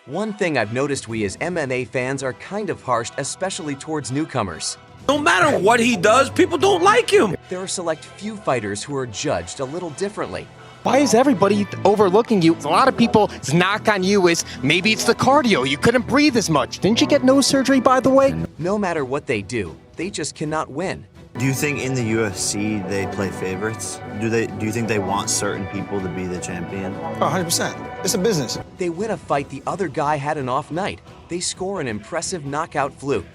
One thing I've noticed, we as MMA fans are kind of harsh, especially towards newcomers. No matter what he does, people don't like him. There are select few fighters who are judged a little differently. Why is everybody overlooking you? A lot of people's knock on you is maybe it's the cardio. You couldn't breathe as much. Didn't you get nose surgery, by the way? No matter what they do, they just cannot win. Do you think in the UFC they play favorites? Do you think they want certain people to be the champion? Oh, 100%. It's a business. They win a fight the other guy had an off night. They score an impressive knockout fluke.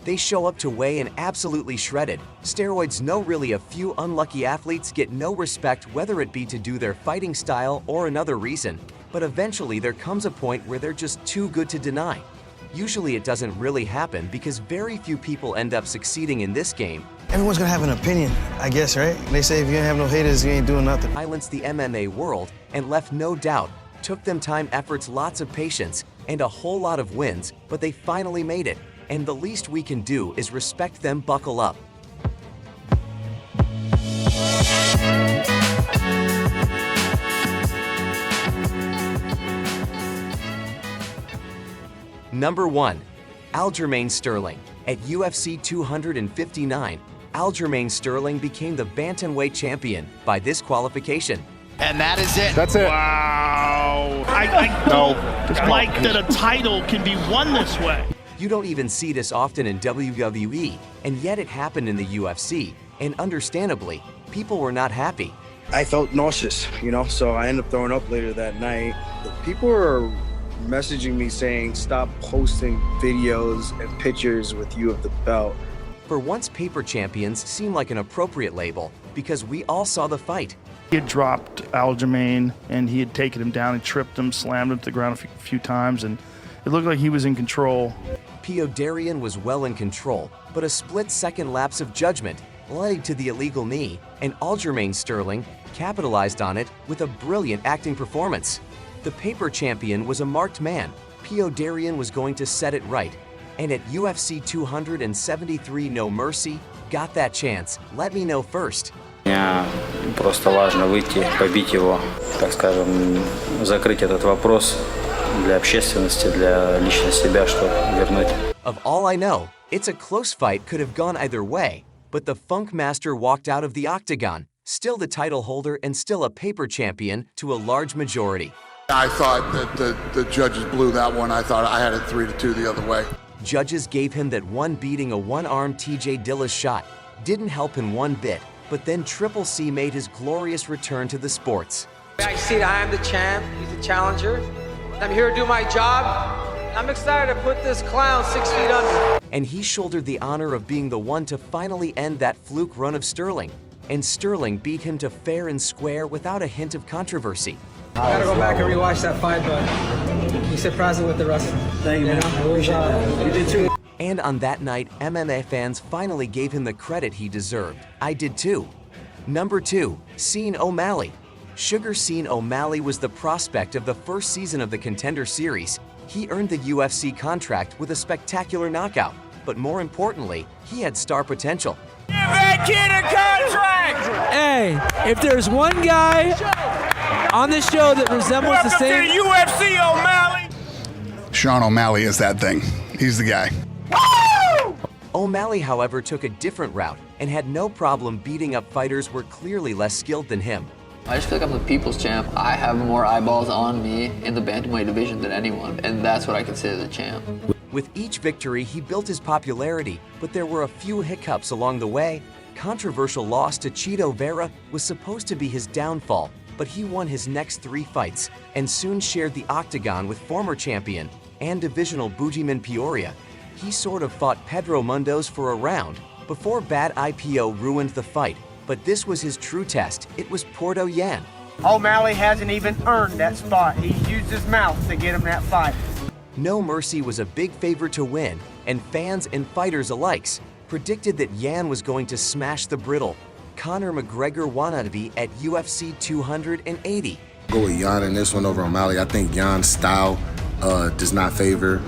They show up to weigh in absolutely shredded. Steroids know really a few unlucky athletes get no respect, whether it be to do their fighting style or another reason. But eventually there comes a point where they're just too good to deny. Usually it doesn't really happen because very few people end up succeeding in this game. Everyone's gonna have an opinion, I guess, right? They say if you ain't have no haters, you ain't doing nothing. Silence the MMA world and left no doubt. Took them time, efforts, lots of patience, and a whole lot of wins, but they finally made it. And the least we can do is respect them. Buckle up. Number 1. Aljamain Sterling. At UFC 259, Aljamain Sterling became the bantamweight champion by disqualification. And that is it. That's it. Wow. I don't like that a title can be won this way. You don't even see this often in WWE, and yet it happened in the UFC, and understandably, people were not happy. I felt nauseous, so I ended up throwing up later that night. People were messaging me saying, stop posting videos and pictures with you of the belt. For once, paper champions seem like an appropriate label, because we all saw the fight. He had dropped Aljamain, and he had taken him down and tripped him, slammed him to the ground a few times, and it looked like he was in control. Pio Darian was well in control, but a split-second lapse of judgment led to the illegal knee, and Aljamain Sterling capitalized on it with a brilliant acting performance. The paper champion was a marked man. Pio Darian was going to set it right, and at UFC 273, No Mercy got that chance. Let me know first. Мне просто важно выйти, побить его, так скажем, закрыть этот вопрос для общественности, для лично себя, чтобы вернуть. Of all I know, it's a close fight, could have gone either way, but the Funk Master walked out of the Octagon, still the title holder and still a paper champion to a large majority. I thought that the judges blew that one. I thought I had it 3-2 the other way. Judges gave him that one beating, a one-armed TJ Dillas shot. Didn't help him one bit, but then Triple C made his glorious return to the sports. I see that I am the champ, he's the challenger. I'm here to do my job. I'm excited to put this clown 6 feet under. And he shouldered the honor of being the one to finally end that fluke run of Sterling. And Sterling beat him to fair and square without a hint of controversy. I gotta go back and rewatch that fight, but you surprised me with the wrestling. Thank you, man. You did too. And on that night, MMA fans finally gave him the credit he deserved. I did too. Number 2, Sean O'Malley. Sugar Sean O'Malley was the prospect of the first season of the Contender Series. He earned the UFC contract with a spectacular knockout, but more importantly, he had star potential. Give that kid a contract! Hey, if there's one guy on this show that resembles Welcome the same... to the UFC, O'Malley! Sean O'Malley is that thing. He's the guy. Woo! O'Malley, however, took a different route and had no problem beating up fighters who were clearly less skilled than him. I just feel like I'm the people's champ. I have more eyeballs on me in the bantamweight division than anyone, and that's what I consider the champ. With each victory, he built his popularity, but there were a few hiccups along the way. Controversial loss to Chito Vera was supposed to be his downfall, but he won his next 3 fights and soon shared the Octagon with former champion and divisional Bujiman Peoria. He sort of fought Pedro Mundos for a round before bad IPO ruined the fight. But this was his true test. It was Porto Yan. O'Malley hasn't even earned that spot. He used his mouth to get him that fight. No Mercy was a big favorite to win, and fans and fighters alike predicted that Yan was going to smash the brittle Conor McGregor wannabe at UFC 280. Go with Yan in this one over O'Malley. I think Yan's style does not favor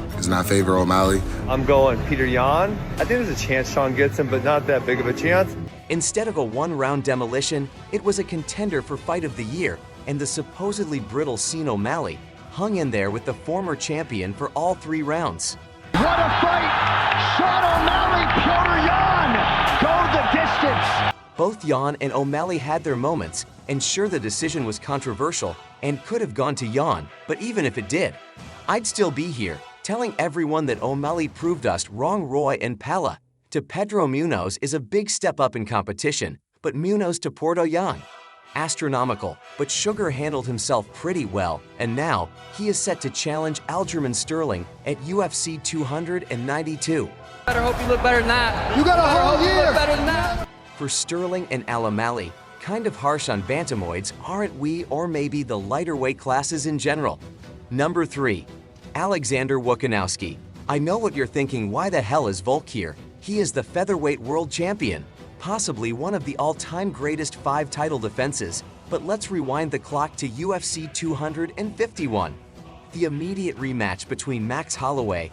O'Malley. I'm going Peter Yan. I think there's a chance Sean gets him, but not that big of a chance. Instead of a one-round demolition, it was a contender for Fight of the Year, and the supposedly brittle Sean O'Malley hung in there with the former champion for all 3 rounds. What a fight! Sean O'Malley, Petr Yan go the distance. Both Yan and O'Malley had their moments, and sure, the decision was controversial and could have gone to Yan, but even if it did, I'd still be here, telling everyone that O'Malley proved us wrong. Roy and Pala to Pedro Munoz is a big step up in competition, but Munoz to Porto Yan, astronomical, but Sugar handled himself pretty well, and now he is set to challenge Aljamain Sterling at UFC 292. Better hope you look better than that. You got a whole year. Look better than that. For Sterling and O'Malley, kind of harsh on bantamoids, aren't we, or maybe the lighter weight classes in general? Number 3, Alexander Wukanowski. I know what you're thinking, why the hell is Volk here? He is the featherweight world champion, possibly one of the all-time greatest 5 title defenses, but let's rewind the clock to UFC 251. The immediate rematch between Max Holloway,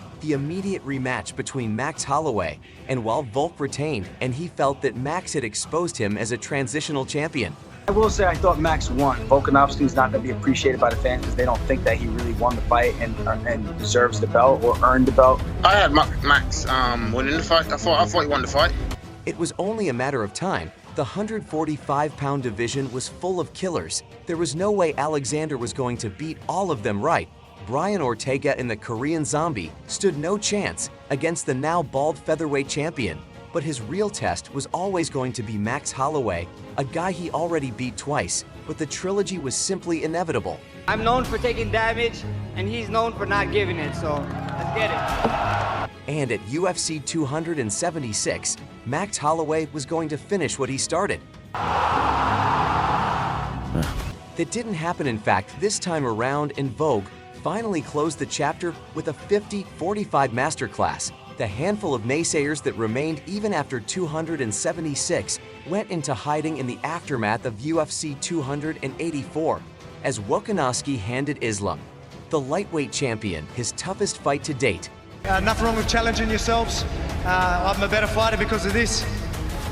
and while Volk retained, and he felt that Max had exposed him as a transitional champion. I will say I thought Max won. Volkanovski's not going to be appreciated by the fans because they don't think that he really won the fight and deserves the belt or earned the belt. I had Max winning the fight. I thought he won the fight. It was only a matter of time. The 145-pound division was full of killers. There was no way Alexander was going to beat all of them right. Brian Ortega and the Korean Zombie stood no chance against the now bald featherweight champion. But his real test was always going to be Max Holloway, a guy he already beat twice, but the trilogy was simply inevitable. I'm known for taking damage, and he's known for not giving it, so let's get it. And at UFC 276, Max Holloway was going to finish what he started. That didn't happen. In fact, this time around, and Vogue finally closed the chapter with a 50-45 masterclass. The handful of naysayers that remained even after 276 went into hiding in the aftermath of UFC 284 as Wukanowski handed Islam, the lightweight champion, his toughest fight to date. Nothing wrong with challenging yourselves. I'm a better fighter because of this.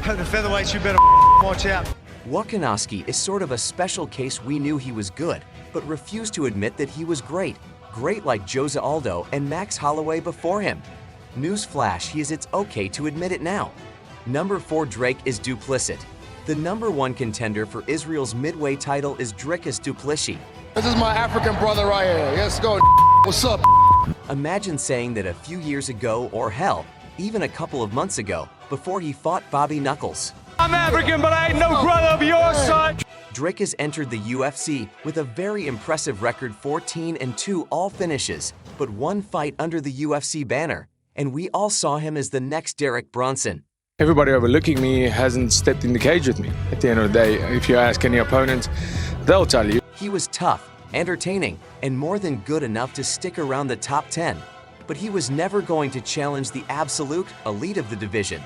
The featherweights, you better watch out. Wukanowski is sort of a special case. We knew he was good, but refused to admit that he was great. Great like Jose Aldo and Max Holloway before him. Newsflash, it's okay to admit it now. Number 4, Drake is duplicit. The number 1 contender for Israel's midway title is Dricus du Plessis. This is my African brother right here. Let's go. What's up? Imagine saying that a few years ago, or hell, even a couple of months ago, before he fought Bobby Knuckles. I'm African, but I ain't no brother of yours, son. Drake has entered the UFC with a very impressive record, 14-2 all finishes, but 1 fight under the UFC banner. And we all saw him as the next Derek Bronson. Everybody overlooking me hasn't stepped in the cage with me. At the end of the day, if you ask any opponent, they'll tell you. He was tough, entertaining, and more than good enough to stick around the top 10. But he was never going to challenge the absolute elite of the division.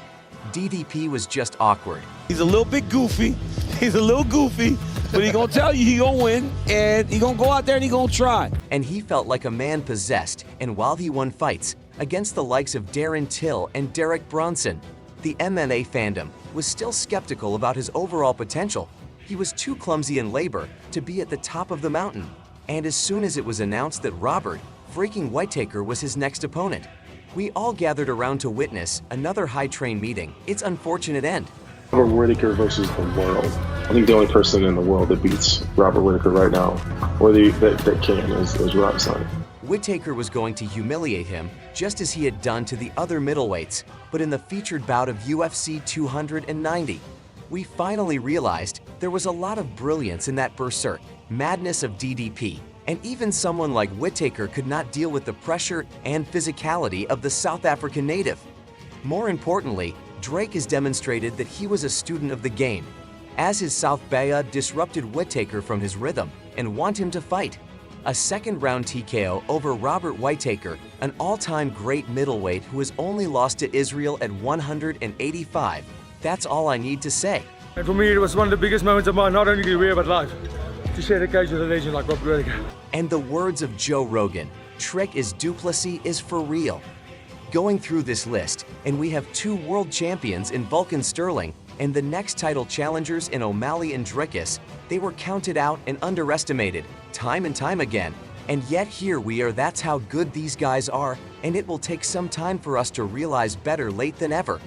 DDP was just awkward. He's a little bit goofy. But he gonna tell you he gonna win, and he gonna go out there and he gonna try. And he felt like a man possessed, and while he won fights against the likes of Darren Till and Derek Bronson, the MMA fandom was still skeptical about his overall potential. He was too clumsy in labor to be at the top of the mountain. And as soon as it was announced that Robert freaking Whittaker was his next opponent, we all gathered around to witness another high-train meeting, its unfortunate end. Robert Whittaker versus the world. I think the only person in the world that beats Robert Whittaker right now, or that can, is Rob Stein. Whittaker was going to humiliate him, just as he had done to the other middleweights, but in the featured bout of UFC 290, we finally realized there was a lot of brilliance in that berserk madness of DDP, and even someone like Whittaker could not deal with the pressure and physicality of the South African native. More importantly, Drake has demonstrated that he was a student of the game, as his South Baya disrupted Whittaker from his rhythm and want him to fight. A second-round TKO over Robert Whittaker, an all-time great middleweight who has only lost to Israel at 185. That's all I need to say. And for me, it was one of the biggest moments of my not only career but life, to share the cage with a legend like Robert Whittaker. And the words of Joe Rogan, Trick is Duplessis is for real. Going through this list, and we have 2 world champions in Vulcan Sterling and the next title challengers in O'Malley and Dricus. They were counted out and underestimated time and time again, And yet here we are. That's how good these guys are, and it will take some time for us to realize better late than ever.